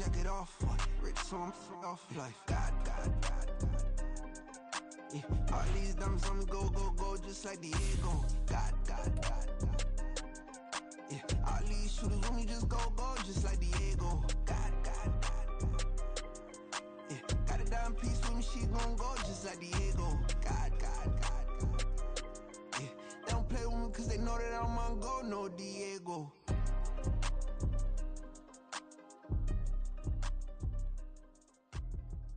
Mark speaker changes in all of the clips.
Speaker 1: jacket off. Rich, so I'm off life. God. Yeah, all these diamonds on me go, just like Diego. God. Yeah, all these shooters on me just go, just like Diego. God. Yeah, got a diamond piece with me, she gon' go just like Diego. God. Yeah, they don't play with me cause they know that I'm on go, no Diego.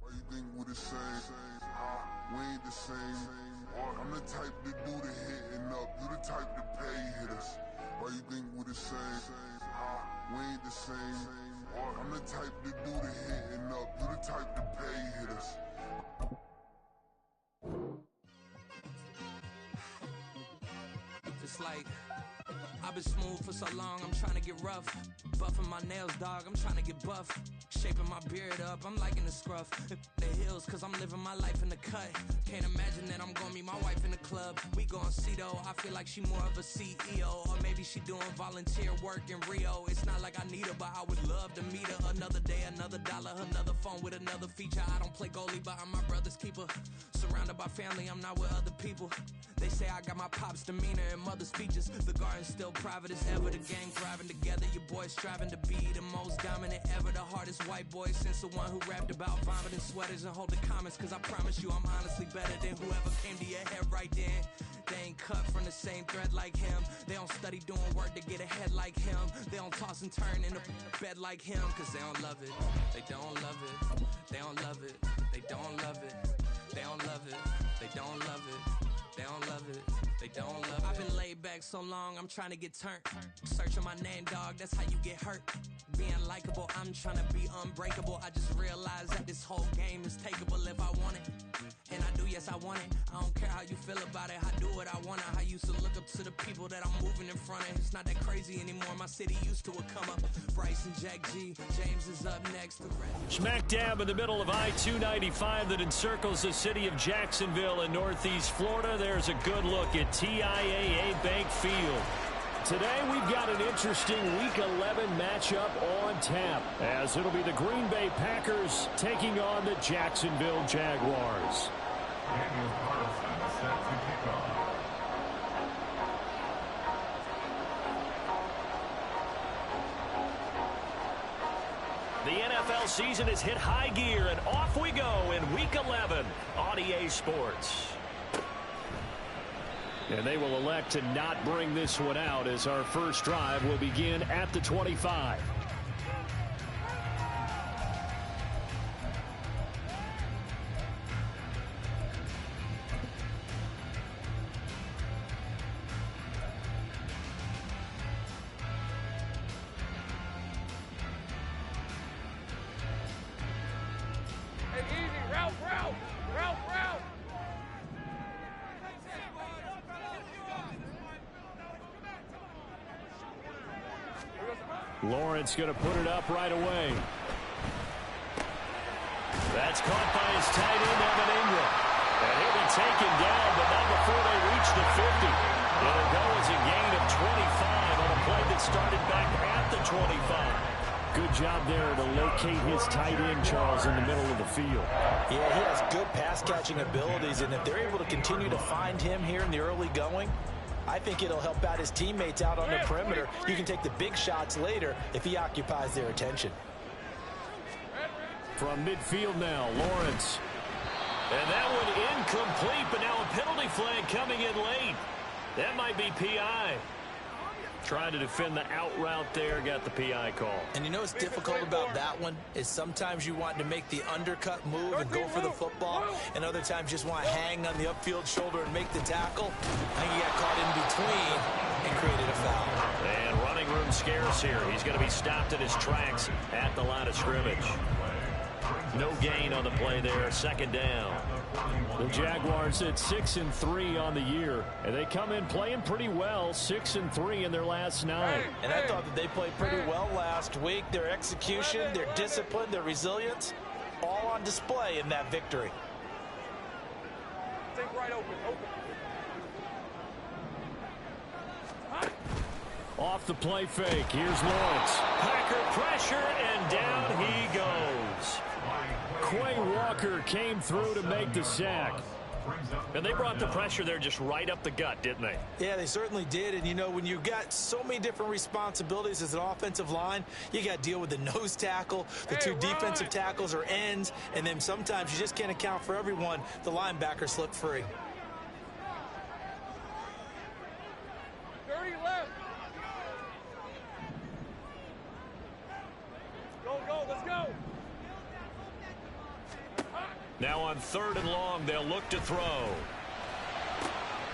Speaker 2: Why you think we the same? We ain't the same. I'm the type to do the hitting up. You the type to pay hitters. Why you think we the same? We ain't the same. I'm the type to do the hitting up. You the type to pay hitters.
Speaker 3: It's like I've been smooth for so long, I'm trying to get rough. Buffing my nails, dog, I'm trying to get buff. Shaping my beard up, I'm liking the scruff. The hills, cause I'm living my life in the cut. Can't imagine that I'm gonna meet my wife in the club. We gon' see though, I feel like she more of a CEO. Or maybe she doing volunteer work in Rio. It's not like I need her, but I would love to meet her. Another day, another dollar, another phone with another feature. I don't play goalie, but I'm my brother's keeper. Surrounded by family, I'm not with other people. They say I got my pop's demeanor and mother's features. The garden's still private as ever. The gang thriving together. Your boys striving to be the most dominant ever. The hardest white boy since the one who rapped about vomiting sweaters and holding comments. Cause I promise you I'm honestly better than whoever came to your head right then. They ain't cut from the same thread like him. They don't study doing work to get ahead like him. They don't toss and turn in the bed like him. Cause they don't love it. They don't love it. They don't love it. They don't love it. They don't love it. They don't love it. They don't love it, they don't love it. I've been laid back so long, I'm trying to get turned. Searching my name, dog, that's how you get hurt. Being likable, I'm trying to be unbreakable. I just realized that this whole game is takeable if I want it. And I do, yes, I want it. I don't care how you feel about it, I do what I want. I used to look up to the people that I'm moving in front of. It's not that crazy anymore, my city used to come up. Bryce and Jack G, James is up next.
Speaker 4: Smack dab in the middle of I-295 that encircles the city of Jacksonville in northeast Florida. There's a good look at TIAA Bank Field. Today we've got an interesting Week 11 matchup on tap, as it'll be the Green Bay Packers taking on the Jacksonville Jaguars. The NFL season has hit high gear, and off we go in Week 11 on EA Sports. And they will elect to not bring this one out, as our first drive will begin at the 25.
Speaker 5: Hey, easy, route.
Speaker 4: Lawrence going to put it up right away. That's caught by his tight end, Evan Ingram. And he'll be taken down, but not before they reach the 50. It'll go as a gain of 25 on a play that started back at the 25. Good job there to locate his tight end, Charles, in the middle of the field.
Speaker 6: Yeah, he has good pass-catching abilities, and if they're able to continue to find him here in the early going, I think it'll help out his teammates out on the perimeter. You can take the big shots later if he occupies their attention.
Speaker 4: From midfield now, Lawrence. And that one incomplete, but now a penalty flag coming in late. That might be PI. Trying to defend the out route there, got the PI call.
Speaker 6: And you know what's difficult about that one is sometimes you want to make the undercut move and go for the football, and other times just want to hang on the upfield shoulder and make the tackle. I think he got caught in between and created a foul.
Speaker 4: And running room scarce here. He's going to be stopped in his tracks at the line of scrimmage. No gain on the play there, second down. The Jaguars at 6-3 on the year, and they come in playing pretty well, 6-3 in their last 9.
Speaker 6: And I thought that they played pretty well last week. Their execution, their discipline, their resilience, all on display in that victory.
Speaker 5: Take right open.
Speaker 4: Off the play fake, here's Lawrence. Packer pressure, and down he goes. Quay Walker came through to make the sack.
Speaker 7: And they brought the pressure there just right up the gut, didn't they?
Speaker 6: Yeah, they certainly did. And, you know, when you've got so many different responsibilities as an offensive line, you got to deal with the nose tackle, the two defensive tackles or ends, and then sometimes you just can't account for everyone. The linebacker slipped free.
Speaker 5: 30 left. Go, let's go.
Speaker 4: Now on 3rd and long, they'll look to throw.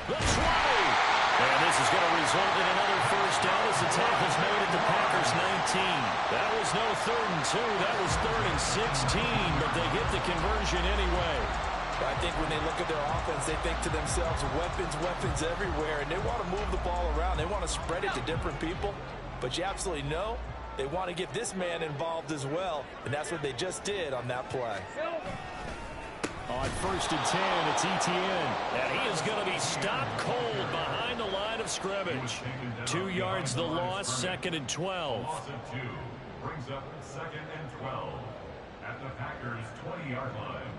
Speaker 4: The 20! And this is going to result in another first down as the tackle's made at the Packers 19. That was no 3rd and 2. That was 3rd and 16, but they get the conversion anyway.
Speaker 6: I think when they look at their offense, they think to themselves, weapons everywhere, and they want to move the ball around. They want to spread it to different people, but you absolutely know they want to get this man involved as well, and that's what they just did on that play.
Speaker 4: On 1st and 10, it's Etienne. And he is going to be stopped cold behind the line of scrimmage. 2 yards the loss, 2nd and 12.
Speaker 8: Loss of 2 brings up 2nd and 12 at the Packers' 20-yard line.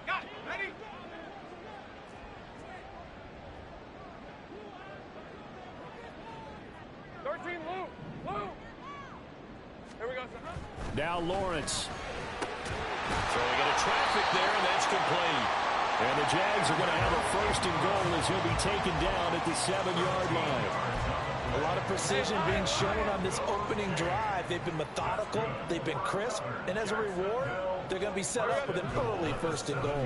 Speaker 5: Got it, ready? Lou. Here we go, sir.
Speaker 4: Now Lawrence. Throwing into traffic there, and that's complete. And the Jags are going to have a 1st and goal as he'll be taken down at the 7-yard line.
Speaker 6: A lot of precision being shown on this opening drive. They've been methodical, they've been crisp, and as a reward, they're going to be set up with an early 1st and goal.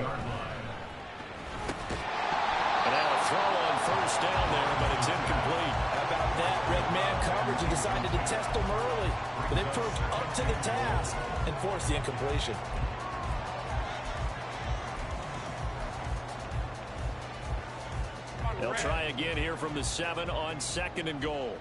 Speaker 4: And now a throw on 1st down there, but it's incomplete.
Speaker 6: How about that? Red man coverage and decided to test them early, but they proved up to the task and forced the incompletion.
Speaker 4: They'll try again here from the 7 on 2nd and goal.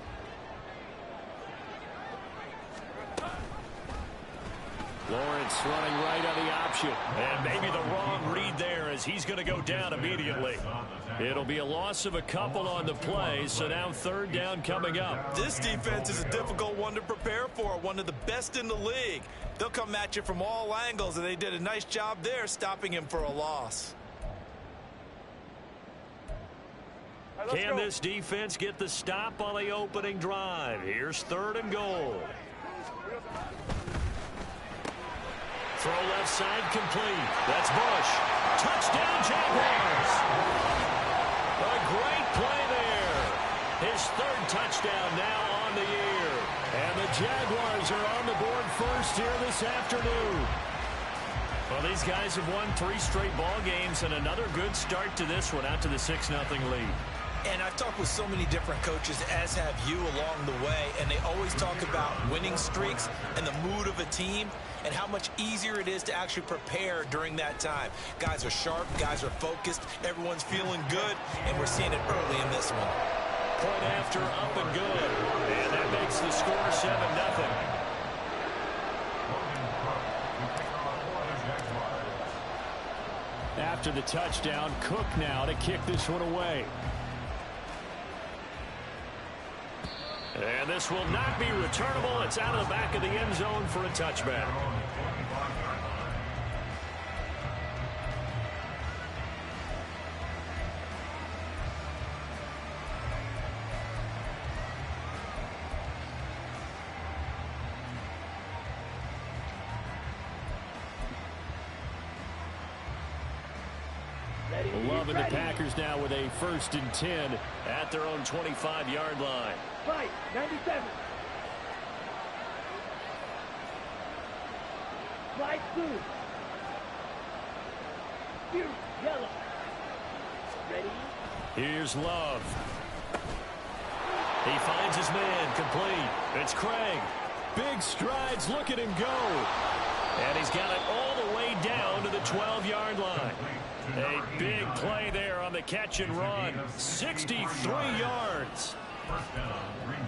Speaker 4: Lawrence running right on the option. And maybe the wrong read there as he's going to go down immediately. It'll be a loss of a couple on the play, so now 3rd down coming up.
Speaker 6: This defense is a difficult one to prepare for, one of the best in the league. They'll come at you from all angles, and they did a nice job there stopping him for a loss.
Speaker 4: Can this defense get the stop on the opening drive? Here's 3rd and goal. Throw left side complete. That's Bush. Touchdown Jaguars. A great play there. His 3rd touchdown now on the year. And the Jaguars are on the board first here this afternoon. Well, these guys have won 3 straight ball games and another good start to this one out to the 6-0 lead.
Speaker 6: And I've talked with so many different coaches, as have you along the way, and they always talk about winning streaks and the mood of a team and how much easier it is to actually prepare during that time. Guys are sharp, guys are focused, everyone's feeling good, and we're seeing it early in this one.
Speaker 4: Point after, up and good. And that makes the score 7-0. After the touchdown, Cook now to kick this one away. And this will not be returnable. It's out of the back of the end zone for a touchback. Loving the Packers now with a 1st and 10 at their own 25-yard line.
Speaker 5: Fight, 97. Slide 2. Here, yellow. Ready?
Speaker 4: Here's Love. He finds his man, complete. It's Craig. Big strides, look at him go. And he's got it all the way down to the 12-yard line. A big play there on the catch and run. 63 yards.
Speaker 8: First down, Green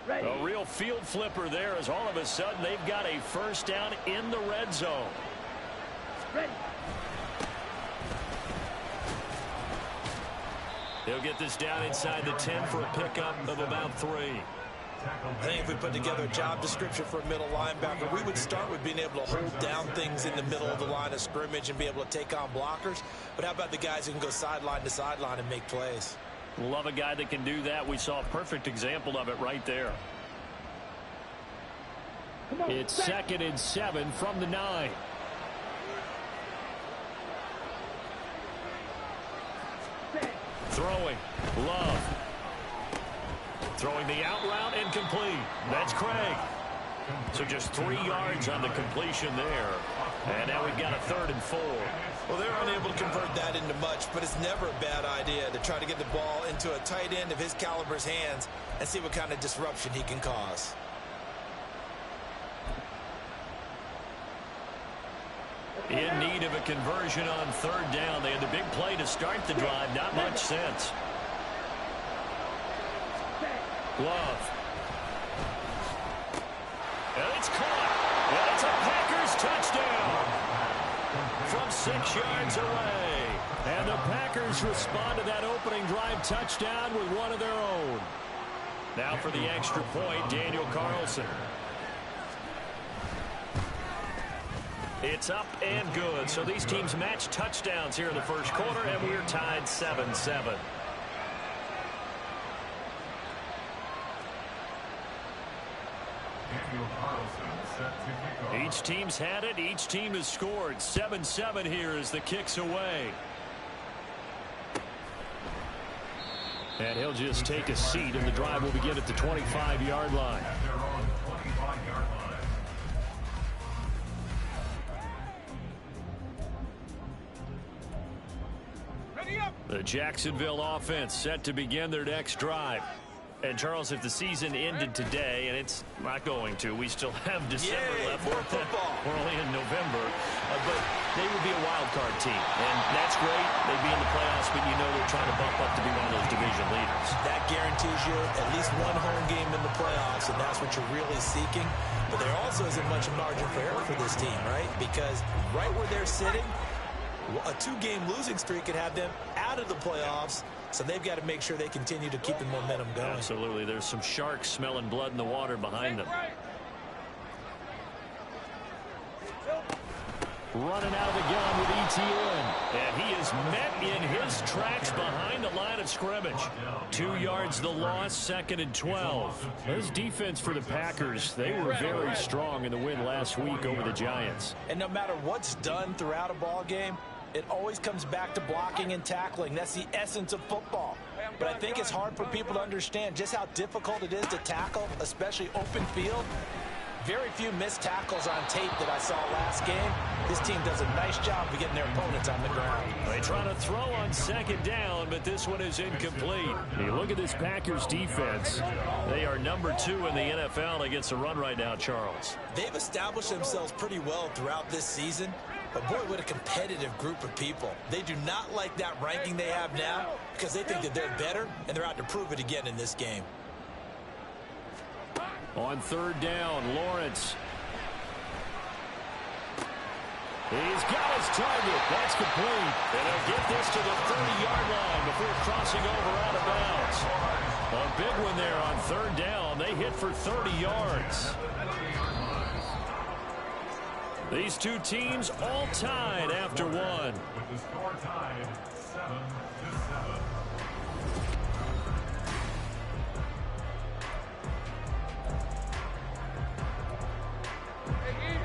Speaker 8: Bay.
Speaker 4: A real field flipper there as all of a sudden they've got a 1st down in the red zone.
Speaker 5: Ready.
Speaker 4: He'll get this down inside the 10 for a pickup of about 3.
Speaker 6: I think if we put together a job description for a middle linebacker, we would start with being able to hold down things in the middle of the line of scrimmage and be able to take on blockers. But how about the guys who can go sideline to sideline and make plays?
Speaker 4: Love a guy that can do that. We saw a perfect example of it right there. It's 2nd and 7 from the 9. Throwing. Love. Throwing the out route and complete. That's Craig. So just 3 yards on the completion there. And now we've got a 3rd and 4.
Speaker 6: Well, they're unable to convert that into much, but it's never a bad idea to try to get the ball into a tight end of his caliber's hands and see what kind of disruption he can cause.
Speaker 4: In need of a conversion on 3rd down. They had the big play to start the drive. Not much sense. Love. And it's caught. And it's a Packers touchdown from 6 yards away. And the Packers respond to that opening drive touchdown with one of their own. Now for the extra point, Daniel Carlson. It's up and good. So these teams match touchdowns here in the first quarter, and we're tied 7-7. Each team's had it. Each team has scored. 7-7 here as the kick's away. And he'll just take a seat, and the drive will begin at the 25-yard line. The Jacksonville offense set to begin their next drive. And, Charles, if the season ended today, and it's not going to, we still have December left.
Speaker 6: More football.
Speaker 4: We're only in November. But they would be a wild card team. And that's great. They'd be in the playoffs, but you know they're trying to bump up to be one of those division leaders.
Speaker 6: That guarantees you at least one home game in the playoffs, and that's what you're really seeking. But there also isn't much margin for error for this team, right? Because right where they're sitting, a 2-game losing streak could have them out of the playoffs. So they've got to make sure they continue to keep the momentum going.
Speaker 4: Absolutely. There's some sharks smelling blood in the water behind them. Running out of the gun with ETN. And he is met in his tracks behind the line of scrimmage. 2 yards the loss, 2nd and 12. This defense for the Packers, they were very strong in the win last week over the Giants.
Speaker 6: And no matter what's done throughout a ball game, it always comes back to blocking and tackling. That's the essence of football. But I think it's hard for people to understand just how difficult it is to tackle, especially open field. Very few missed tackles on tape that I saw last game. This team does a nice job of getting their opponents on the ground.
Speaker 4: They try to throw on 2nd down, but this one is incomplete. You look at this Packers defense. They are number 2 in the NFL against the run right now, Charles.
Speaker 6: They've established themselves pretty well throughout this season. But, boy, what a competitive group of people. They do not like that ranking they have now because they think that they're better, and they're out to prove it again in this game.
Speaker 4: On 3rd down, Lawrence. He's got his target. That's complete. And he'll get this to the 30-yard line before crossing over out of bounds. A big one there on 3rd down. They hit for 30 yards. These two teams all tied after one.
Speaker 8: With the score tied 7-7.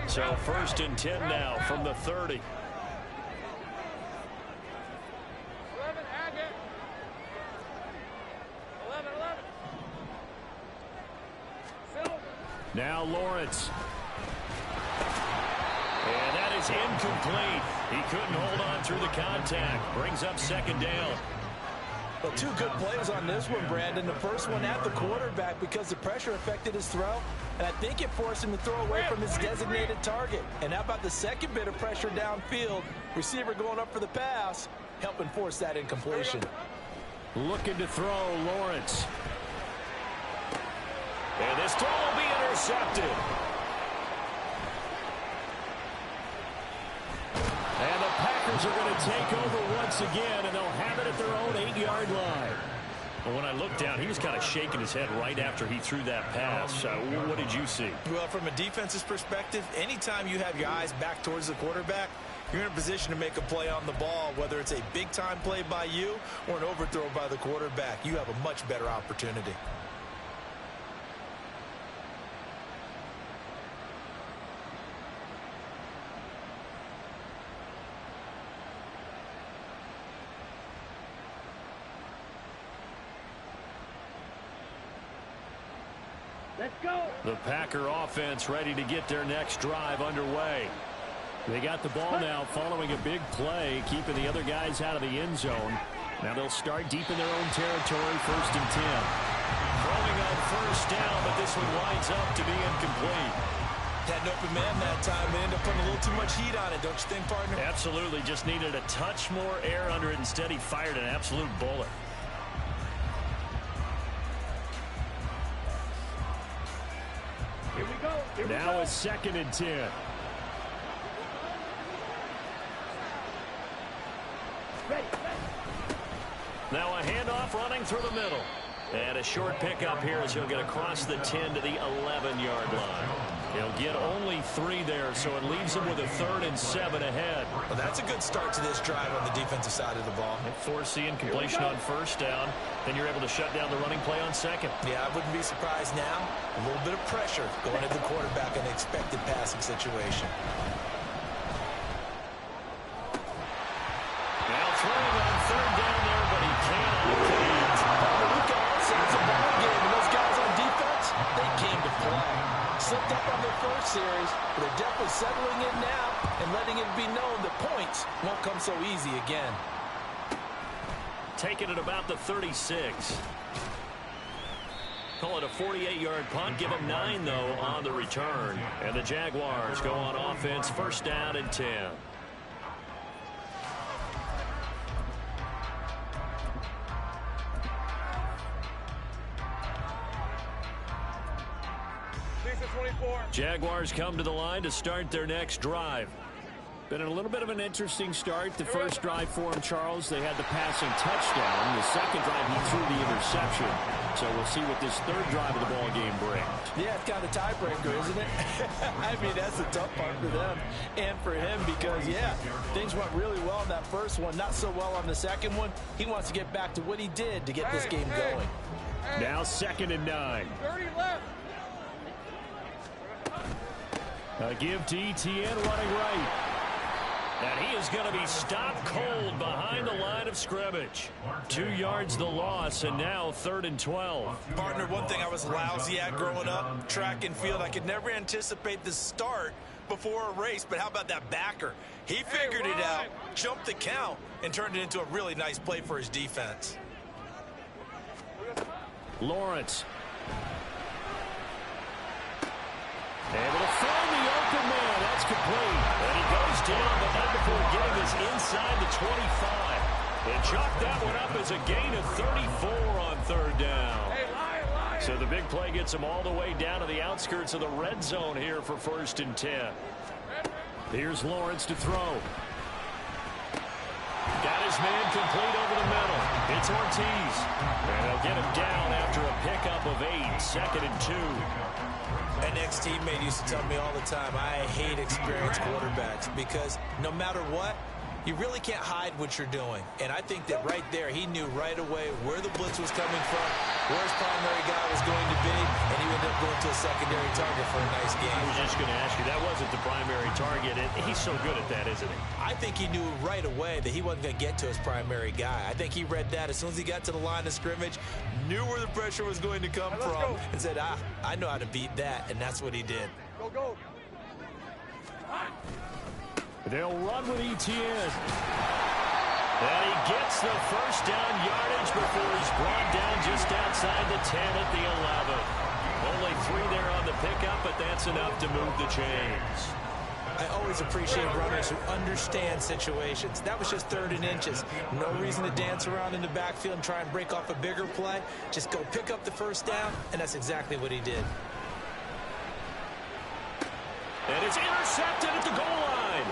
Speaker 4: So 1st and 10 now from the 30. Now Lawrence. And that is incomplete. He couldn't hold on through the contact. Brings up 2nd down.
Speaker 6: Well, 2 good plays on this one, Brandon. The first one at the quarterback because the pressure affected his throw. And I think it forced him to throw away from his designated target. And how about the second bit of pressure downfield? Receiver going up for the pass, helping force that incompletion.
Speaker 4: Looking to throw, Lawrence. And this throw will be intercepted. And the Packers are going to take over once again, and they'll have it at their own 8-yard line.
Speaker 7: Well, when I looked down, he was kind of shaking his head right after he threw that pass. What did you see?
Speaker 6: Well, from a defense's perspective, anytime you have your eyes back towards the quarterback, you're in a position to make a play on the ball, whether it's a big-time play by you or an overthrow by the quarterback. You have a much better opportunity.
Speaker 5: Let's go.
Speaker 4: The Packer offense ready to get their next drive underway. They got the ball now following a big play, keeping the other guys out of the end zone. Now they'll start deep in their own territory, 1st and 10. Throwing on 1st down, but this one winds up to be incomplete.
Speaker 6: Had an open man that time. They ended up putting a little too much heat on it, don't you think, partner?
Speaker 4: Absolutely. Just needed a touch more air under it. Instead, he fired an absolute bullet.
Speaker 5: Here we go. Here
Speaker 4: Now
Speaker 5: we go.
Speaker 4: it's 2nd and 10.
Speaker 5: Ready.
Speaker 4: Now a handoff running through the middle. And a short pickup here as he'll get across the 10 to the 11-yard line. He'll get only 3 there, so it leaves him with a 3rd and 7 ahead.
Speaker 6: Well, that's a good start to this drive on the defensive side of the ball.
Speaker 4: Force the incompletion on 1st down. Then you're able to shut down the running play on 2nd.
Speaker 6: Yeah, I wouldn't be surprised now. A little bit of pressure going at the quarterback in an expected passing situation.
Speaker 4: Now throwing on 3rd down there, but he cannot complete.
Speaker 6: We've got all sides of the ball game, and those guys on defense, they came to play. Slipped up on their first series, but they're definitely settling in now and letting it be known that points won't come so easy again.
Speaker 4: Taking it about the 36. Call it a 48-yard punt. Give them 9, though, on the return. And the Jaguars go on offense, 1st down and 10. Jaguars come to the line to start their next drive. Been a little bit of an interesting start. The first drive for him, Charles, they had the passing touchdown. The second drive, he threw the interception. So we'll see what this 3rd drive of the ball game brings.
Speaker 6: Yeah, it's kind of a tiebreaker, isn't it? I mean, that's the tough part for them and for him because, yeah, things went really well in that first one, not so well on the second one. He wants to get back to what he did to get this game going.
Speaker 4: Now 2nd and 9.
Speaker 5: 30 left.
Speaker 4: A give to Etienne running right. And he is going to be stopped cold behind the line of scrimmage. 2 yards the loss, and now 3rd and 12.
Speaker 6: Partner, one thing I was lousy at growing up, track and field, I could never anticipate the start before a race, but how about that backer? He figured it out, jumped the count, and turned it into a really nice play for his defense.
Speaker 4: Lawrence. Able to find the open man. That's complete. And he goes down, but not before getting this inside the 25. And chalked that one up as a gain of 34 on 3rd down. So the big play gets him all the way down to the outskirts of the red zone here for 1st and 10. Here's Lawrence to throw. Got his man complete over the middle. It's Ortiz. And they'll get him down after a pickup of 8. 2nd and 2.
Speaker 6: An ex-teammate used to tell me all the time, I hate experienced quarterbacks because no matter what, you really can't hide what you're doing. And I think that right there, he knew right away where the blitz was coming from, where his primary guy was going to be, and he ended up going to a secondary target for a nice game.
Speaker 4: I was just going to ask you, that wasn't the primary target. He's so good at that, isn't he?
Speaker 6: I think he knew right away that he wasn't going to get to his primary guy. I think he read that as soon as he got to the line of scrimmage, knew where the pressure was going to come from, and said, I know how to beat that, and that's what he did.
Speaker 5: Go.
Speaker 4: They'll run with Etienne. And he gets the 1st down yardage before he's brought down just outside the 10 at the 11. Only 3 there on the pickup, but that's enough to move the chains.
Speaker 6: I always appreciate runners who understand situations. That was just 3rd and inches. No reason to dance around in the backfield and try and break off a bigger play. Just go pick up the 1st down, and that's exactly what he did.
Speaker 4: And it's intercepted at the goal line.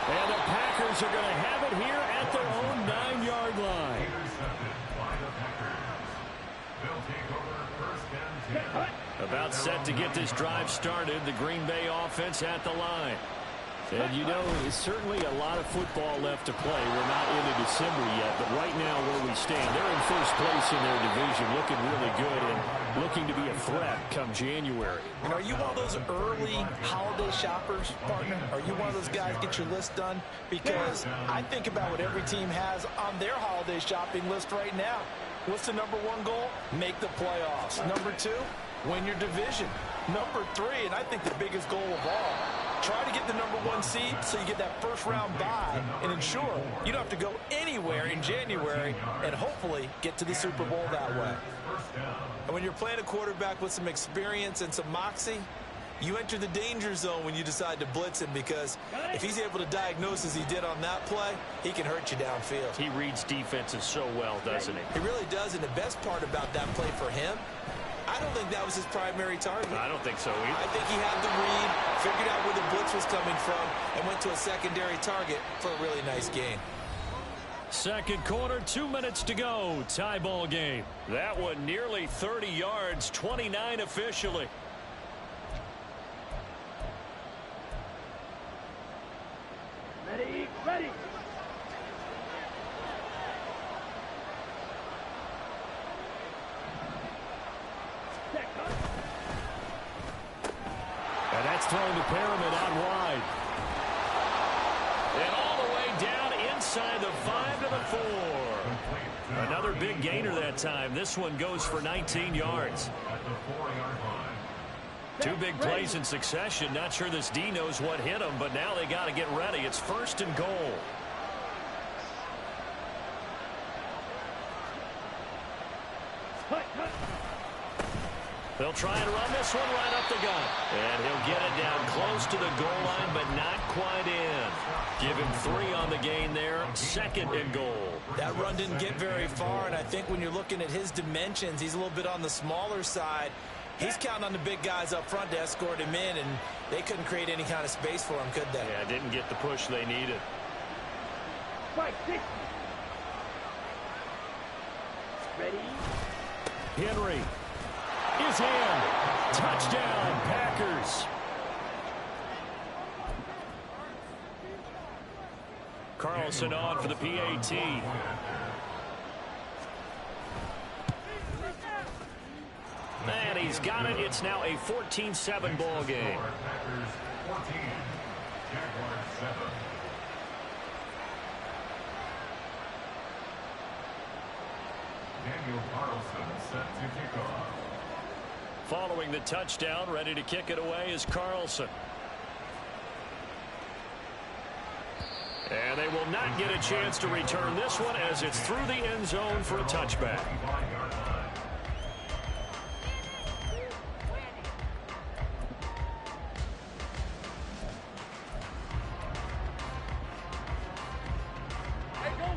Speaker 4: And the Packers are going to have it here at their own 9-yard line.
Speaker 8: take over first and 10.
Speaker 4: About set to get this drive started. The Green Bay offense at the line.
Speaker 7: And you know, it's certainly a lot of football left to play. We're not into December yet, but right now where we stand, they're in first place in their division, looking really good and looking to be a threat come January.
Speaker 6: And are you one of those early holiday shoppers, partner? Are you one of those guys get your list done? Because I think about what every team has on their holiday shopping list right now. What's the number one goal? Make the playoffs. Number two, win your division. Number three, and I think the biggest goal of all, try to get the number one seed so you get that first round bye and ensure you don't have to go anywhere in January and hopefully get to the Super Bowl that way. And when you're playing a quarterback with some experience and some moxie, you enter the danger zone when you decide to blitz him, because if he's able to diagnose as he did on that play, he can hurt you downfield.
Speaker 4: He reads defenses so well, doesn't he?
Speaker 6: He really does, and the best part about that play for him, I don't think that was his primary target.
Speaker 4: I don't think so either.
Speaker 6: I think he had the read, figured out where the blitz was coming from, and went to a secondary target for a really nice gain.
Speaker 4: Second quarter, 2 minutes to go. Tie ball game. That one nearly 30 yards, 29 officially.
Speaker 5: Ready, ready.
Speaker 4: And that's thrown to Pyramid out wide. And all the way down inside the 5 to the 4. Another big gainer that time. This one goes for 19 yards. Two big plays in succession. Not sure this D knows what hit him, but now they got to get ready. It's first and goal. They'll try and run this one right up the gut. And he'll get it down close to the goal line, but not quite in. Give him 3 on the gain there. Second and goal.
Speaker 6: That run didn't get very far, and I think when you're looking at his dimensions, he's a little bit on the smaller side. He's counting on the big guys up front to escort him in, and they couldn't create any kind of space for him, could they?
Speaker 4: Yeah, didn't get the push they needed.
Speaker 5: Strike 6. Ready.
Speaker 4: Henry is in. Touchdown, Packers. Carlson on for the PAT. And he's got it. It's now a 14-7 ball game.
Speaker 8: Packers 14, Jaguars 7. Daniel Carlson set to kick off.
Speaker 4: Following the touchdown, ready to kick it away is Carlson. And they will not get a chance to return this one as it's through the end zone for a touchback.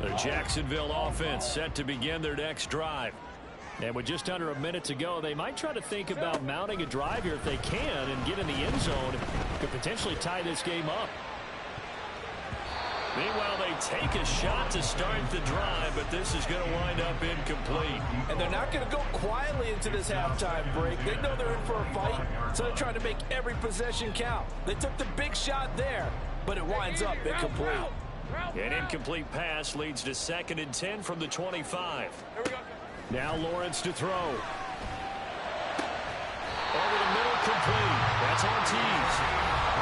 Speaker 4: The Jacksonville offense set to begin their next drive. And with just under a minute to go, they might try to think about mounting a drive here if they can and get in the end zone. Could potentially tie this game up. Meanwhile, they take a shot to start the drive, but this is going to wind up incomplete.
Speaker 6: And they're not going to go quietly into this halftime break. They know they're in for a fight, so they're trying to make every possession count. They took the big shot there, but it winds up incomplete.
Speaker 4: An incomplete pass leads to 2nd and 10 from the 25. Now Lawrence to throw. Over the middle, complete. That's Ortiz.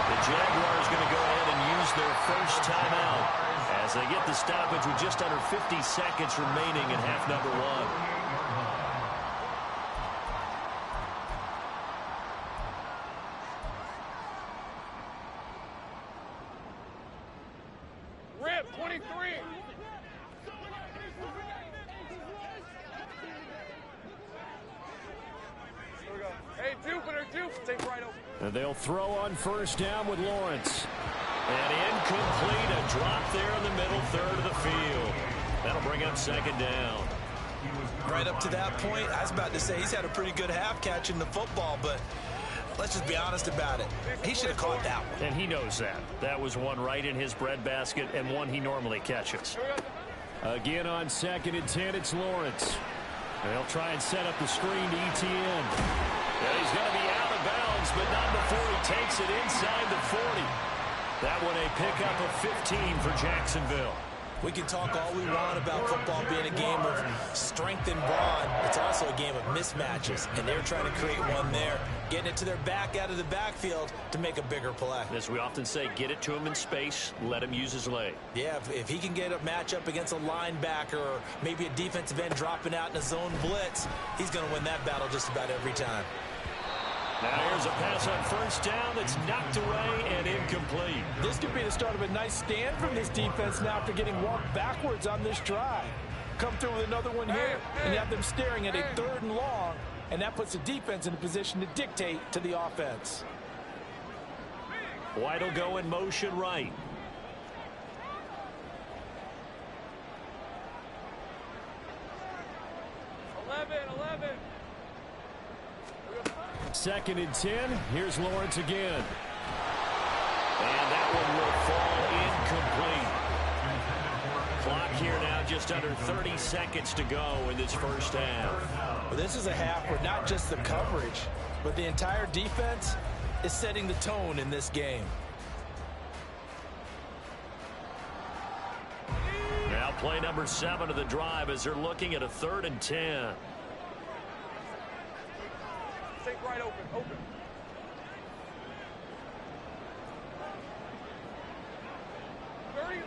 Speaker 4: The Jaguars going to go ahead and use their first timeout as they get the stoppage with just under 50 seconds remaining in half number 1. And they'll throw on first down with Lawrence. And incomplete, a drop there in the middle third of the field. That'll bring up 2nd down.
Speaker 6: Right up to that point, I was about to say he's had a pretty good half catching the football, but let's just be honest about it. He should have caught that one.
Speaker 4: And he knows that. That was one right in his breadbasket and one he normally catches. Again on 2nd and 10, it's Lawrence. They'll try and set up the screen to ETN. And he's going to be out of bounds, but not before he takes it inside the 40. That one a pickup of 15 for Jacksonville.
Speaker 6: We can talk all we want about football being a game of strength and brawn. It's also a game of mismatches, and they're trying to create one there, getting it to their back out of the backfield to make a bigger play.
Speaker 4: As we often say, get it to him in space, let him use his leg.
Speaker 6: Yeah, if he can get a matchup against a linebacker or maybe a defensive end dropping out in a zone blitz, he's going to win that battle just about every time.
Speaker 4: Now here's a pass on first down that's knocked away and incomplete.
Speaker 9: This could be the start of a nice stand from this defense now after getting walked backwards on this drive. Come through with another one here, and you have them staring at a 3rd and long, and that puts the defense in a position to dictate to the offense.
Speaker 4: White will go in motion right. Second and 10. Here's Lawrence again. And that one will fall incomplete. Clock here now just under 30 seconds to go in this first half.
Speaker 9: Well, this is a half where not just the coverage, but the entire defense is setting the tone in this game.
Speaker 4: Now play number 7 of the drive as they're looking at a 3rd and 10.
Speaker 5: Take right open.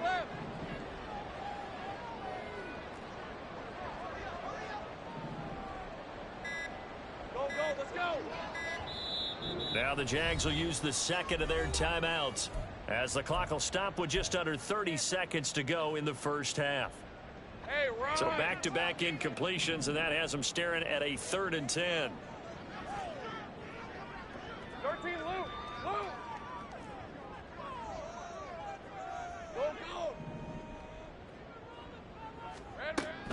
Speaker 5: Left. Go, let's go.
Speaker 4: Now the Jags will use the second of their timeouts as the clock will stop with just under 30 seconds to go in the first half.
Speaker 5: Hey, Ryan.
Speaker 4: So back-to-back incompletions, and that has them staring at a 3rd and 10.
Speaker 5: 13, Luke. Go.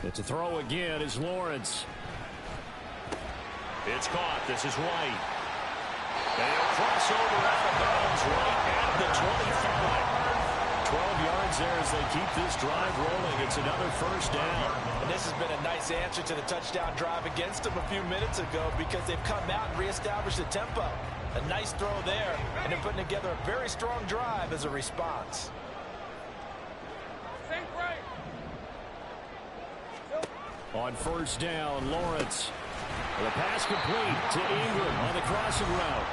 Speaker 4: It's a throw again is Lawrence. It's caught. This is White. And he'll cross over out of bounds right at the 25. 12 yards there as they keep this drive rolling. It's another first down.
Speaker 9: And this has been a nice answer to the touchdown drive against them a few minutes ago because they've come out and reestablished the tempo. A nice throw there, and they're putting together a very strong drive as a response.
Speaker 4: On first down, Lawrence. The pass complete to Ingram on the crossing route.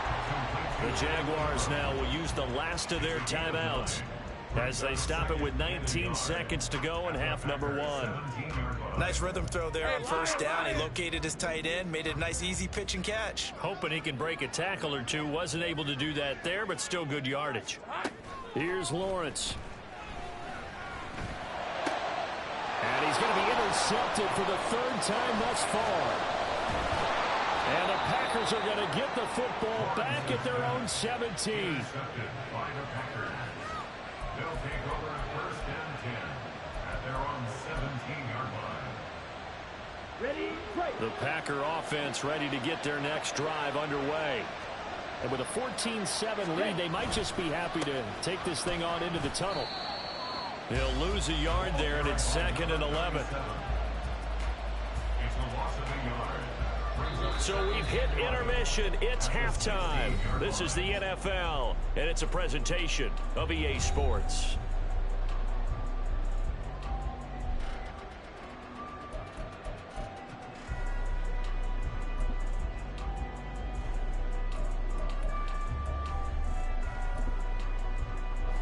Speaker 4: The Jaguars now will use the last of their timeouts as they stop it with 19 seconds to go in half number 1.
Speaker 6: Nice rhythm throw there on first down. He located his tight end, made it a nice easy pitch and catch.
Speaker 4: Hoping he can break a tackle or two. Wasn't able to do that there, but still good yardage. Here's Lawrence. And he's going to be intercepted for the 3rd time thus far. And the Packers are going to get the football back at their own 17.
Speaker 8: Intercepted by the Packers. They'll take over at 1st and 10 at their own 17-yard line.
Speaker 5: Ready, right.
Speaker 4: The Packer offense ready to get their next drive underway. And with a 14-7 lead, they might just be happy to take this thing on into the tunnel. They'll lose a yard there, and it's 2nd and 11.
Speaker 8: It's a loss of a yard.
Speaker 4: So we've hit intermission. It's halftime. This is the NFL, and it's a presentation of EA Sports.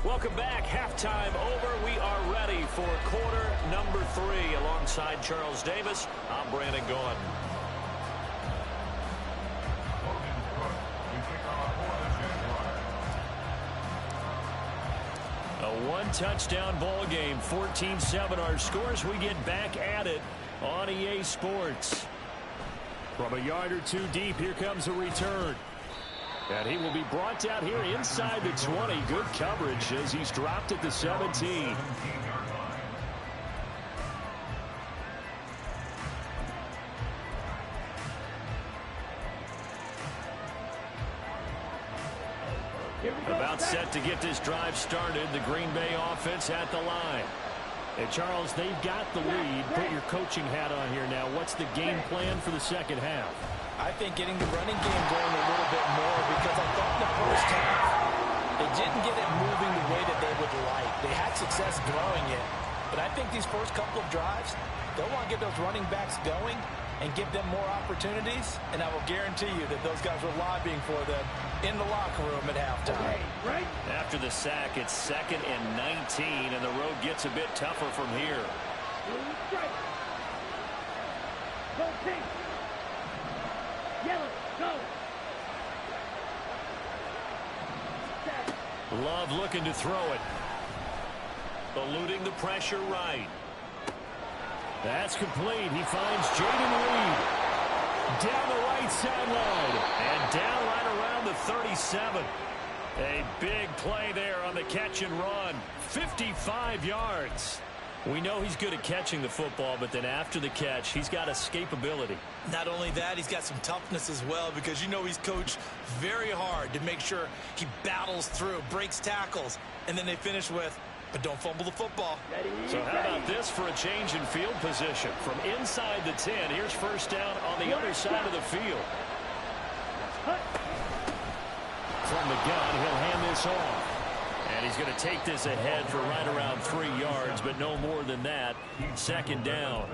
Speaker 4: Welcome back. Halftime over. We are ready for quarter number 3. Alongside Charles Davis, I'm Brandon Gaughan. A one-touchdown ball game, 14-7 our scores. We get back at it on EA Sports. From a yard or two deep, here comes a return. And he will be brought down here inside the 20. Good coverage as he's dropped at the 17. About set to get this drive started. The Green Bay offense at the line.
Speaker 7: Hey, Charles, they've got the lead. Put your coaching hat on here now. What's the game plan for the second half?
Speaker 9: I think getting the running game going a little bit more, because I thought in the first half they didn't get it moving the way that they would like. They had success throwing it, but I think these first couple of drives, they'll want to get those running backs going and give them more opportunities, and I will guarantee you that those guys were lobbying for them in the locker room at halftime.
Speaker 4: After the sack, it's 2nd and 19, and the road gets a bit tougher from here.
Speaker 5: Go, Pink. Yellow, go.
Speaker 4: Love looking to throw it. Eluding the pressure right.
Speaker 7: That's complete. He finds Jaden Reed. Down the right sideline.
Speaker 4: And down right around the 37. A big play there on the catch and run. 55 yards.
Speaker 7: We know he's good at catching the football, but then after the catch, he's got escapability.
Speaker 6: Not only that, he's got some toughness as well, because you know he's coached very hard to make sure he battles through, breaks tackles, and then they finish with, but don't fumble the football.
Speaker 4: So how about this for a change in field position? From inside the 10, here's first down on the other side of the field.
Speaker 7: From the gun, he'll hand this off.
Speaker 4: And he's going to take this ahead for right around 3 yards, but no more than that. Second down.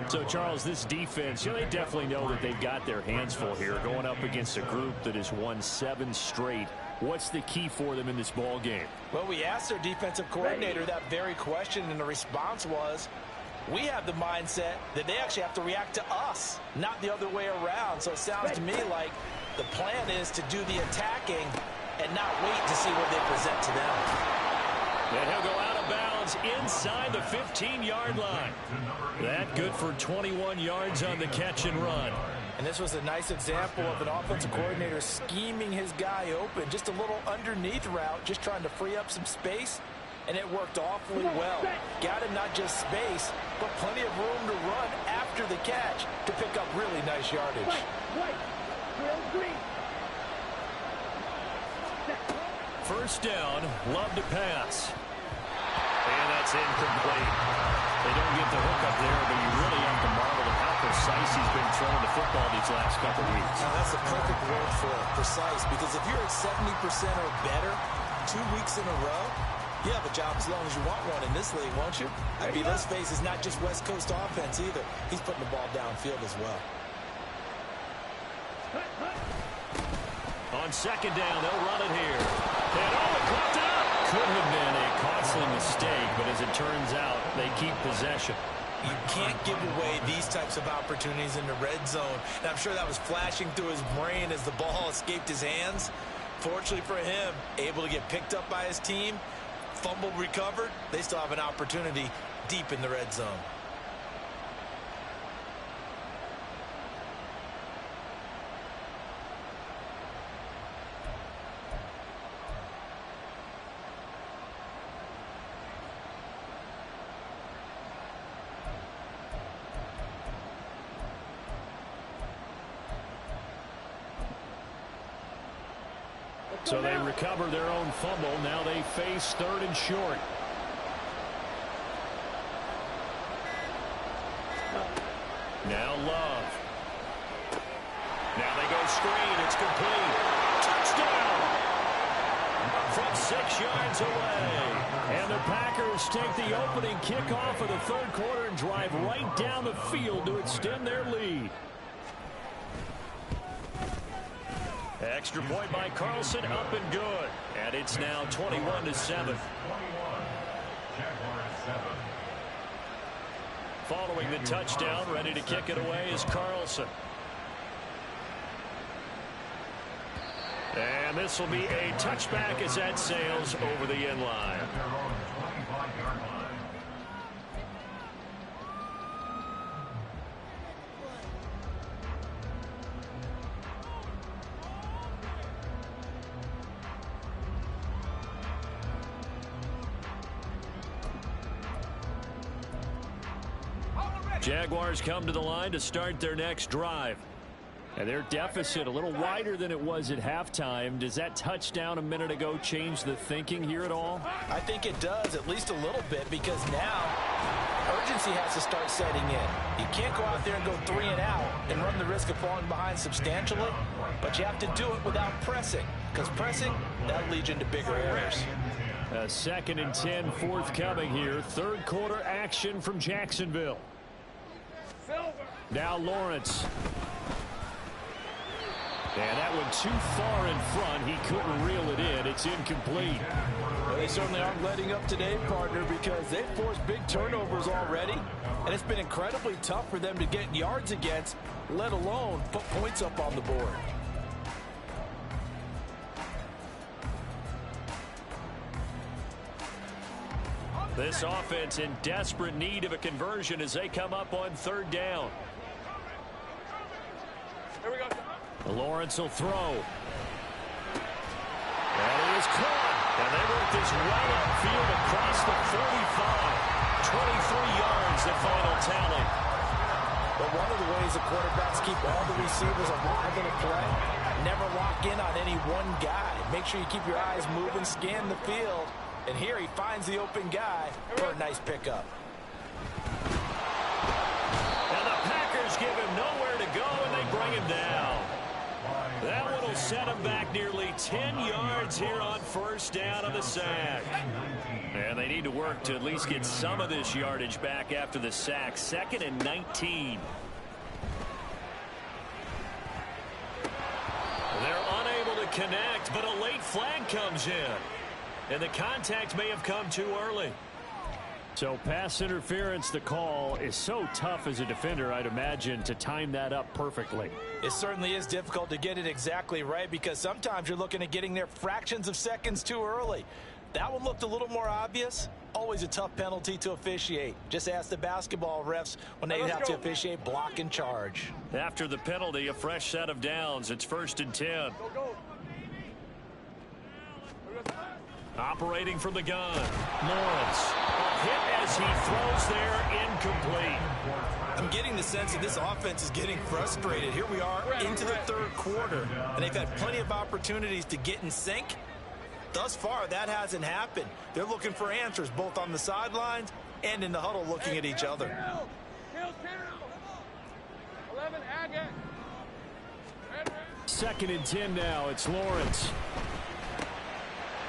Speaker 7: So, Charles, this defense, they definitely know that they've got their hands full here, going up against a group that has won 7 straight. What's the key for them in this ball game?
Speaker 9: Well, we asked their defensive coordinator that very question, and the response was, we have the mindset that they actually have to react to us, not the other way around. So it sounds to me like the plan is to do the attacking and not wait to see what they present to them.
Speaker 4: And he'll go out of bounds inside the 15-yard line. That good for 21 yards on the catch and run.
Speaker 9: And this was a nice example of an offensive coordinator scheming his guy open. Just a little underneath route, just trying to free up some space. And it worked awfully well. Got him not just space, but plenty of room to run after the catch to pick up really nice yardage.
Speaker 4: First down, Love to pass. And that's incomplete. They don't get the hook up there, but you really have to marvel at how precise he's been throwing the football these last couple weeks.
Speaker 6: Now, that's the perfect word for it, precise, because if you're at 70% or better 2 weeks in a row, you have a job as long as you want one in this league, won't you? I mean, let's face it, it's not just West Coast offense either. He's putting the ball downfield as well.
Speaker 4: On second down, they'll run it here. And caught it up.
Speaker 7: Could have been a costly mistake, but as it turns out, they keep possession.
Speaker 6: You can't give away these types of opportunities in the red zone. And I'm sure that was flashing through his brain as the ball escaped his hands. Fortunately for him, able to get picked up by his team, fumbled, recovered. They still have an opportunity deep in the red zone.
Speaker 7: So they recover their own fumble. Now they face 3rd and short.
Speaker 4: Now Love. Now they go screen. It's complete. Touchdown! From 6 yards away.
Speaker 7: And the Packers take the opening kickoff of the 3rd quarter and drive right down the field to extend their lead.
Speaker 4: Extra point by Carlson, up and good. And it's now 21-7. Following the touchdown, ready to kick it away is Carlson. And this will be a touchback as that sails over the end line. Jaguars come to the line to start their next drive. And their deficit a little wider than it was at halftime. Does that touchdown a minute ago change the thinking here at all?
Speaker 9: I think it does, at least a little bit, because now urgency has to start setting in. You can't go out there and go 3 and out and run the risk of falling behind substantially, but you have to do it without pressing, because pressing, that'll lead you into bigger errors.
Speaker 4: 2nd and 10 forthcoming here. Third quarter action from Jacksonville. Now Lawrence. And that one too far in front. He couldn't reel it in. It's incomplete.
Speaker 9: Well, they certainly aren't letting up today, partner, because they've forced big turnovers already, and it's been incredibly tough for them to get yards against, let alone put points up on the board.
Speaker 4: This offense in desperate need of a conversion as they come up on 3rd down.
Speaker 5: Here we go.
Speaker 4: Lawrence will throw. And he is caught. And they work this well upfield across the 45. 23 yards, the final tally.
Speaker 9: But one of the ways the quarterbacks keep all the receivers alive in a play, never lock in on any one guy. Make sure you keep your eyes moving, scan the field. And here he finds the open guy for a nice pickup.
Speaker 4: And the Packers give him nowhere to go, and they bring him down. That one will set him back nearly 10 yards here on 1st down on the sack. And they need to work to at least get some of this yardage back after the sack. 2nd and 19. They're unable to connect, but a late flag comes in. And the contact may have come too early. So pass interference, the call is so tough as a defender, I'd imagine, to time that up perfectly.
Speaker 9: It certainly is difficult to get it exactly right, because sometimes you're looking at getting there fractions of seconds too early. That one looked a little more obvious. Always a tough penalty to officiate. Just ask the basketball refs when they have to officiate block and charge.
Speaker 4: After the penalty, a fresh set of downs. It's 1st and 10. Operating from the gun. Lawrence. A hit as he throws there, incomplete.
Speaker 9: I'm getting the sense that this offense is getting frustrated. Here we are into the 3rd quarter, and they've had plenty of opportunities to get in sync. Thus far, that hasn't happened. They're looking for answers both on the sidelines and in the huddle looking at each other.
Speaker 4: 2nd and 10 now. It's Lawrence.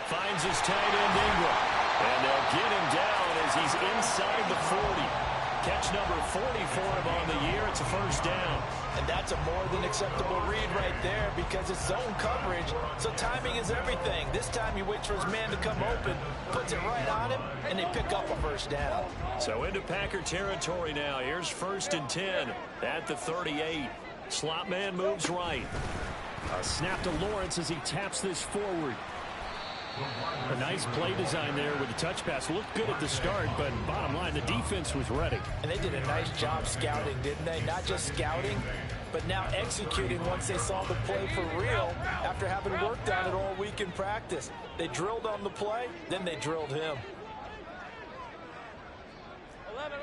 Speaker 4: Finds his tight end Ingram. And they'll get him down as he's inside the 40. Catch number 40 for him on the year. It's a 1st down.
Speaker 9: And that's a more than acceptable read right there, because it's zone coverage, so timing is everything. This time he waits for his man to come open, puts it right on him, and they pick up a 1st down.
Speaker 4: So into Packer territory now. Here's 1st and 10 at the 38. Slot man moves right. A snap to Lawrence as he taps this forward. A nice play design there with the touch pass. Looked good at the start, but bottom line, the defense was ready.
Speaker 9: And they did a nice job scouting, didn't they? Not just scouting, but now executing once they saw the play for real after having worked on it all week in practice. They drilled on the play, then they drilled him.
Speaker 5: 11.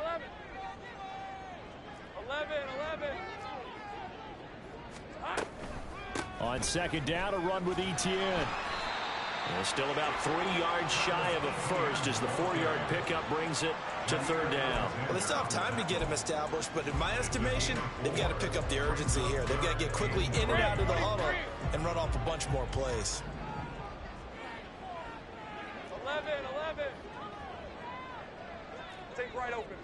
Speaker 4: On 2nd down, a run with Etienne. And still about 3 yards shy of a 1st as the 4-yard pickup brings it to 3rd down.
Speaker 9: Well, they still have time to get him established, but in my estimation, they've got to pick up the urgency here. They've got to get quickly in and out of the huddle and run off a bunch more plays.
Speaker 5: 11. Take right open.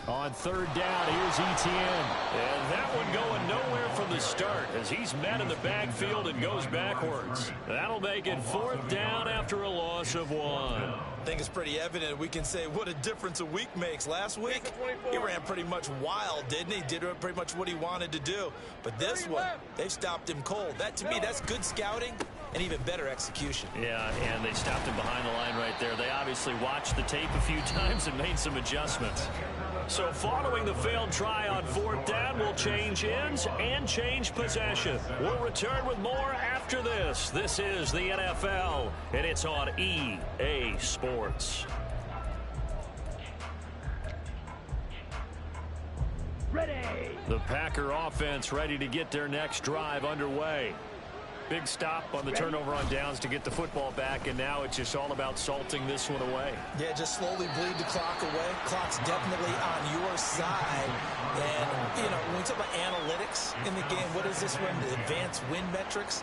Speaker 4: On 3rd down, here's Etienne. And that one going nowhere from the start as he's met in the backfield and goes backwards. That'll make it 4th down after a loss of 1.
Speaker 9: I think it's pretty evident. We can say what a difference a week makes. Last week, he ran pretty much wild, didn't he? Did pretty much what he wanted to do. But this one, they've stopped him cold. That, to me, that's good scouting and even better execution.
Speaker 4: Yeah, and they stopped him behind the line right there. They obviously watched the tape a few times and made some adjustments. So following the failed try on 4th down, we'll change ends and change possession. We'll return with more after this. This is the NFL, and it's on EA Sports.
Speaker 5: Ready.
Speaker 4: The Packer offense ready to get their next drive underway. Big stop on the turnover on downs to get the football back, and now it's just all about salting this one away.
Speaker 6: Yeah, just slowly bleed the clock away. Clock's definitely on your side. And, you know, when we talk about analytics in the game, what is this one? The advanced win metrics?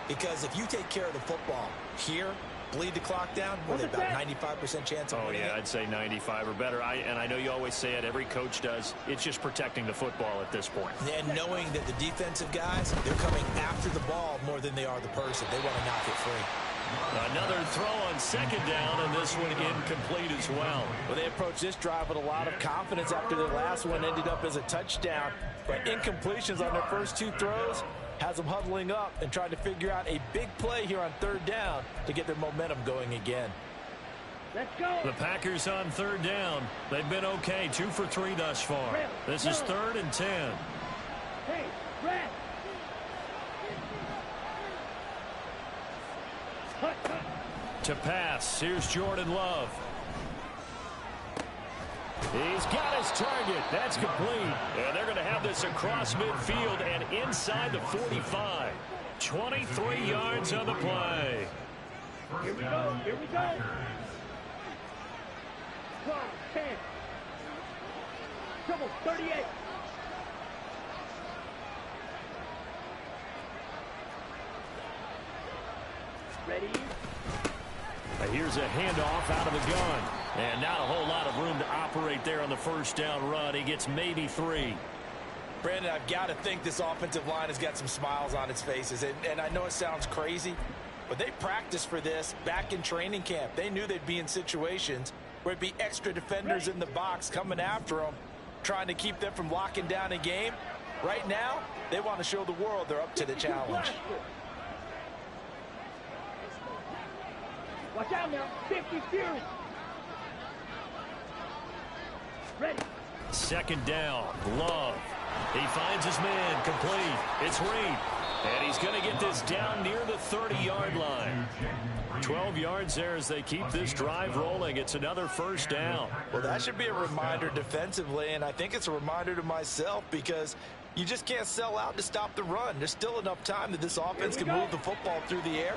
Speaker 6: Because if you take care of the football here, bleed the clock down, what, about 95% chance of winning it?
Speaker 4: I'd say 95 or better. And I know you always say it, every coach does. It's just protecting the football at this point.
Speaker 6: And knowing that the defensive guys, they're coming after the ball more than they are the person. They want to knock it free.
Speaker 4: Another throw on second down, and this one incomplete as well.
Speaker 9: Well, they approached this drive with a lot of confidence after their last one ended up as a touchdown. But incompletions on their first two throws has them huddling up and trying to figure out a big play here on third down to get their momentum going again.
Speaker 5: Let's go.
Speaker 4: The Packers on third down. They've been okay, 2 for 3 thus far. This is 3rd and 10.
Speaker 5: Hey, Red.
Speaker 4: To pass, here's Jordan Love. He's got his target. That's complete. And they're going to have this across midfield and inside the 45. 23 yards on the play.
Speaker 5: Here we go. Here we go. 12, 10. Trouble, 38. Ready?
Speaker 4: Here's a handoff out of the gun. And not a whole lot of room to operate there on the first down run. He gets maybe 3.
Speaker 9: Brandon, I've got to think this offensive line has got some smiles on its faces. And I know it sounds crazy, but they practiced for this back in training camp. They knew they'd be in situations where it'd be extra defenders in the box coming after them, trying to keep them from locking down a game. Right now, they want to show the world they're up to the challenge.
Speaker 5: Watch out now. 50 Fury. Ready.
Speaker 4: Second down, Love. He finds his man, complete. It's Reed. And he's going to get this down near the 30-yard line. 12 yards there as they keep this drive rolling. It's another first down.
Speaker 9: Well, that should be a reminder defensively, and I think it's a reminder to myself because you just can't sell out to stop the run. There's still enough time that this offense can move the football through the air,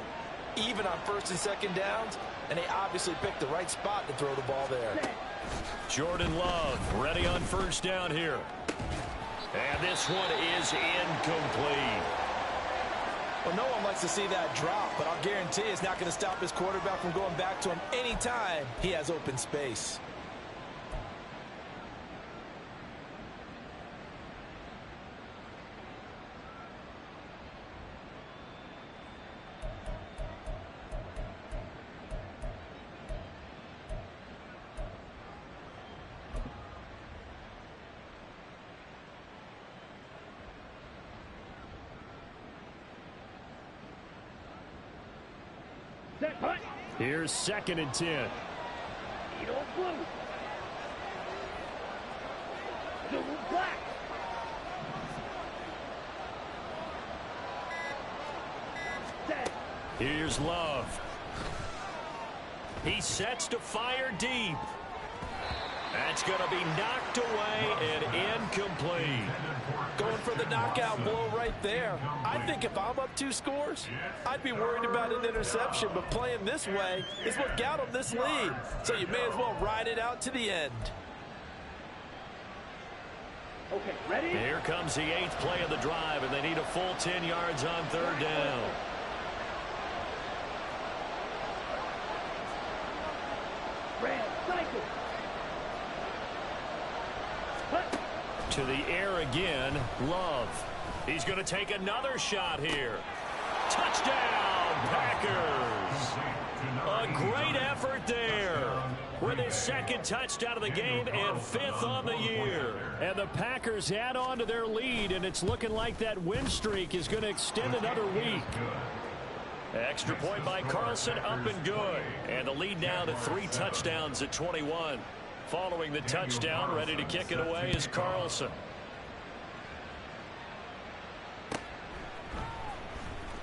Speaker 9: even on first and second downs, and they obviously picked the right spot to throw the ball there.
Speaker 4: Jordan Love ready on first down here. And this one is incomplete.
Speaker 9: Well, no one likes to see that drop, but I'll guarantee it's not going to stop his quarterback from going back to him anytime he has open space.
Speaker 4: Here's 2nd and 10.
Speaker 5: Eagle blue. Zulu black. Set.
Speaker 4: Here's Love. He sets to fire deep. That's going to be knocked away and incomplete.
Speaker 9: Going for the knockout blow right there. I think if I'm up 2 scores, I'd be worried about an interception, but playing this way is what got them this lead. So you may as well ride it out to the end.
Speaker 5: Okay, ready?
Speaker 4: Here comes the 8th play of the drive, and they need a full 10 yards on third down.
Speaker 5: Red cycle.
Speaker 4: To the air again, Love. He's going to take another shot here. Touchdown, Packers. A great effort there. With his 2nd touchdown of the game and 5th on the year. And the Packers add on to their lead, and it's looking like that win streak is going to extend another week. Extra point by Carlson, up and good. And the lead now to 3 touchdowns at 21. Following the touchdown, ready to kick it away is Carlson.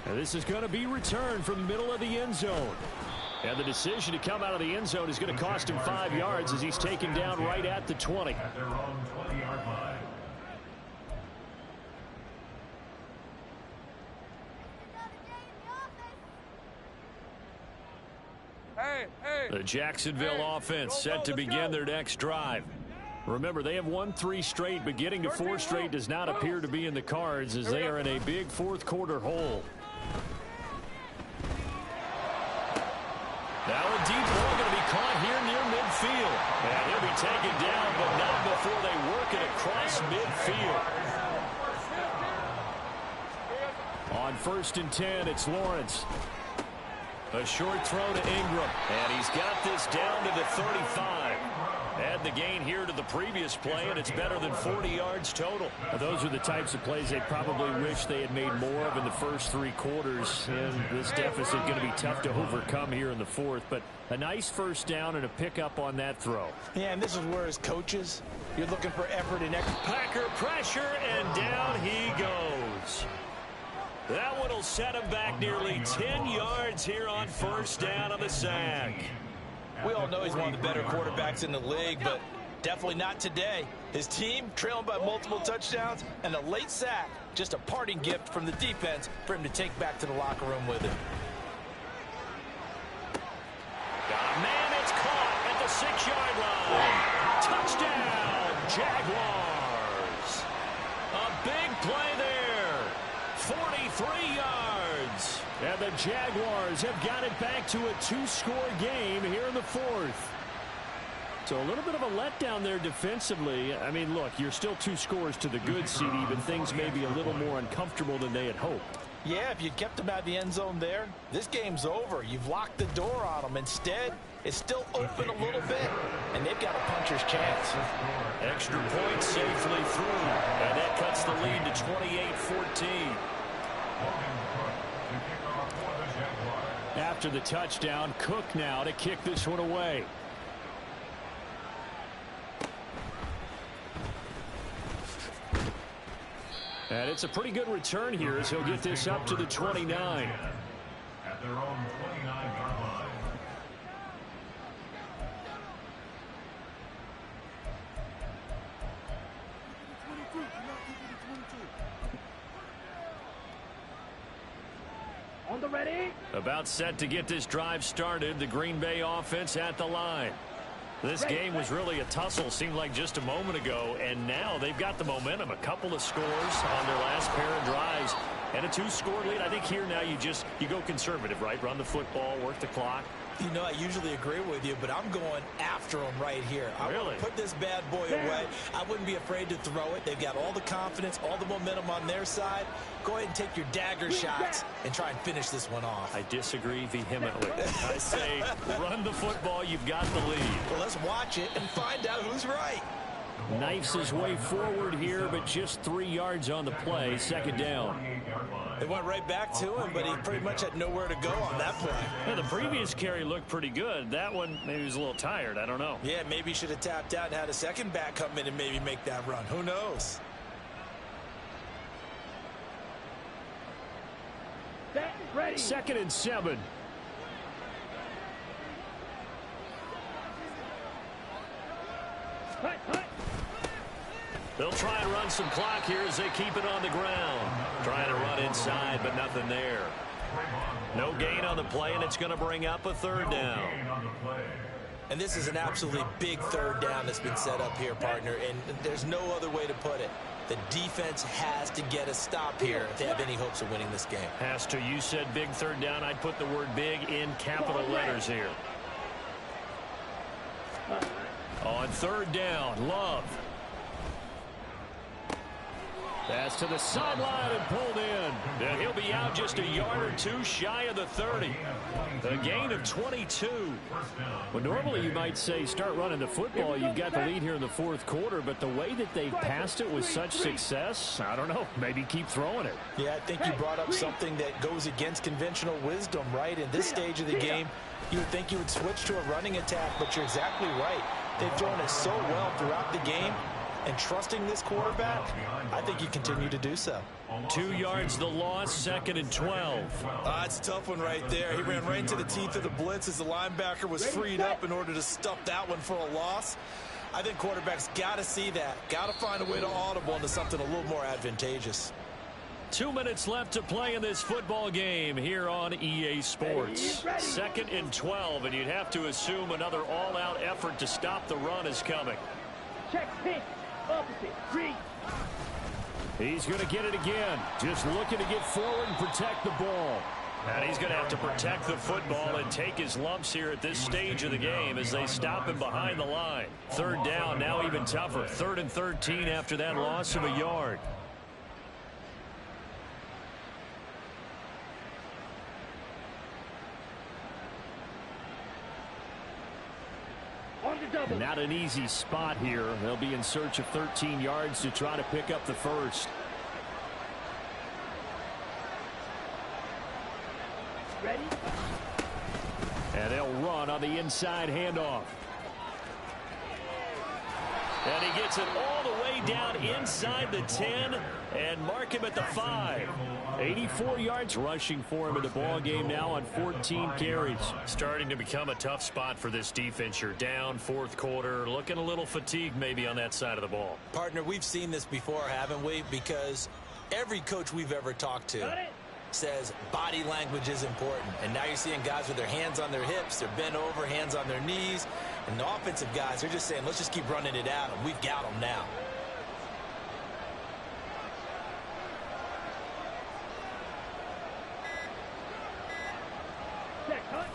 Speaker 4: And this is going to be returned from the middle of the end zone. And the decision to come out of the end zone is going to cost him 5 yards as he's taken down right at the 20.
Speaker 8: At their own 20-yard line.
Speaker 4: The Jacksonville offense set to begin their next drive. Remember, they have won 3 straight, but getting to 4 straight does not appear to be in the cards as they are in a big fourth-quarter hole. Now a deep ball going to be caught here near midfield. And he'll be taken down, but not before they work it across midfield. On 1st and 10, it's Lawrence. A short throw to Ingram. And he's got this down to the 35. Add the gain here to the previous play, and it's better than 40 yards total. Those are the types of plays they probably wish they had made more of in the first 3 quarters. And this deficit going to be tough to overcome here in the 4th. But a nice first down and a pickup on that throw.
Speaker 9: Yeah, and this is where as coaches, you're looking for effort and effort.
Speaker 4: Packer pressure, and down he goes. That one will set him back nearly 10 yards here on first down on the sack.
Speaker 9: We all know he's one of the better quarterbacks in the league, but definitely not today. His team trailing by multiple touchdowns and a late sack. Just a parting gift from the defense for him to take back to the locker room with him.
Speaker 4: Got a man, it's caught at the 6-yard line. Touchdown, Jaguars. A big play there. 43 yards. And the Jaguars have got it back to a 2-score game here in the 4th. So a little bit of a letdown there defensively. I mean, look, you're still 2 scores to the good, CD, but things may be a little more uncomfortable than they had hoped.
Speaker 9: Yeah, if you kept them out of the end zone there, this game's over. You've locked the door on them. Instead, it's still open a little bit, and they've got a puncher's chance.
Speaker 4: Extra point safely through, and that cuts the lead to 28-14. After the touchdown, Cook now to kick this one away. And it's a pretty good return here as he'll get this up to the 29.
Speaker 8: At their own 29-yard line.
Speaker 5: On the ready.
Speaker 4: About set to get this drive started. The Green Bay offense at the line. This game was really a tussle, seemed like just a moment ago, and now they've got the momentum. A couple of scores on their last pair of drives and a 2-score lead. I think here now you go conservative, right? Run the football, work the clock.
Speaker 6: You know, I usually agree with you, but I'm going after them right here. I
Speaker 4: really
Speaker 6: want to put this bad boy away. I wouldn't be afraid to throw it. They've got all the confidence, all the momentum on their side. Go ahead and take your dagger shots and try and finish this one off.
Speaker 4: I disagree vehemently. I say run the football. You've got the lead.
Speaker 6: Well, let's watch it and find out who's right.
Speaker 4: Knifes his way forward here, but just 3 yards on the play. 2nd down.
Speaker 6: They went right back to him, but he pretty much had nowhere to go on that play.
Speaker 4: Yeah, the previous carry looked pretty good. That one, maybe he was a little tired. I don't know.
Speaker 6: Yeah, maybe he should have tapped out and had a second back come in and maybe make that run. Who knows?
Speaker 5: Set, ready.
Speaker 4: 2nd and 7.
Speaker 5: Hut, hut.
Speaker 4: They'll try and run some clock here as they keep it on the ground. Trying to run inside, but nothing there. No gain on the play, and it's going to bring up a 3rd down.
Speaker 6: And this is an absolutely big 3rd down that's been set up here, partner, and there's no other way to put it. The defense has to get a stop here if they have any hopes of winning this game.
Speaker 4: Has to. You said big 3rd down. I'd put the word big in capital letters here. On 3rd down, Love. Pass to the sideline and pulled in. And he'll be out just a yard or 2 shy of the 30. A gain of 22. Well, normally you might say start running the football. You've got the lead here in the 4th quarter, but the way that they've passed it with such success, I don't know, maybe keep throwing it.
Speaker 9: Yeah, I think you brought up something that goes against conventional wisdom, right? In this stage of the game, you would think you would switch to a running attack, but you're exactly right. They've thrown it so well throughout the game. And trusting this quarterback, I think you continue to do so.
Speaker 4: 2 yards the loss, 2nd and 12.
Speaker 6: It's a tough one right there. He ran right into the teeth of the blitz as the linebacker was freed up in order to stuff that one for a loss. I think quarterbacks got to see that. Got to find a way to audible into something a little more advantageous.
Speaker 4: 2 minutes left to play in this football game here on EA Sports. 2nd and 12, and you'd have to assume another all-out effort to stop the run is coming.
Speaker 5: Check pitch. Opposite. Read.
Speaker 4: He's going to get it again. Just looking to get forward and protect the ball. And he's going to have to protect the football and take his lumps here at this stage of the game as they stop him behind the line. 3rd down, now even tougher. 3rd and 13 after that loss of a yard. Not an easy spot here. They'll be in search of 13 yards to try to pick up the first.
Speaker 5: Ready?
Speaker 4: And they'll run on the inside handoff. And he gets it all the way down inside the 10 and mark him at the 5. 84 yards rushing for him in the ball game now on 14 carries. Starting to become a tough spot for this defense. You're down 4th quarter, looking a little fatigued maybe on that side of the ball.
Speaker 6: Partner, we've seen this before, haven't we? Because every coach we've ever talked to says body language is important. And now you're seeing guys with their hands on their hips, they're bent over, hands on their knees. And the offensive guys, they're just saying, let's just keep running it at them. We've got them now.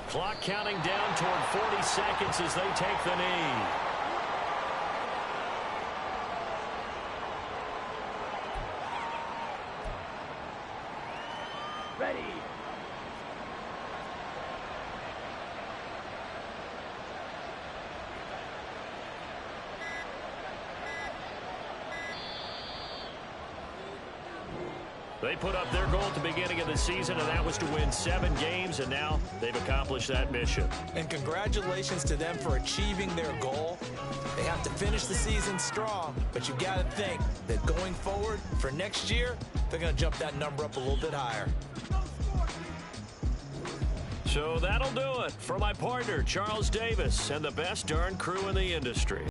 Speaker 4: Clock counting down toward 40 seconds as they take the knee.
Speaker 5: Ready.
Speaker 4: They put up their goal at the beginning of the season, and that was to win 7 games, and now they've accomplished that mission.
Speaker 6: And congratulations to them for achieving their goal. They have to finish the season strong, but you got to think that going forward for next year, they're going to jump that number up a little bit higher.
Speaker 4: So that'll do it for my partner, Charles Davis, and the best darn crew in the industry.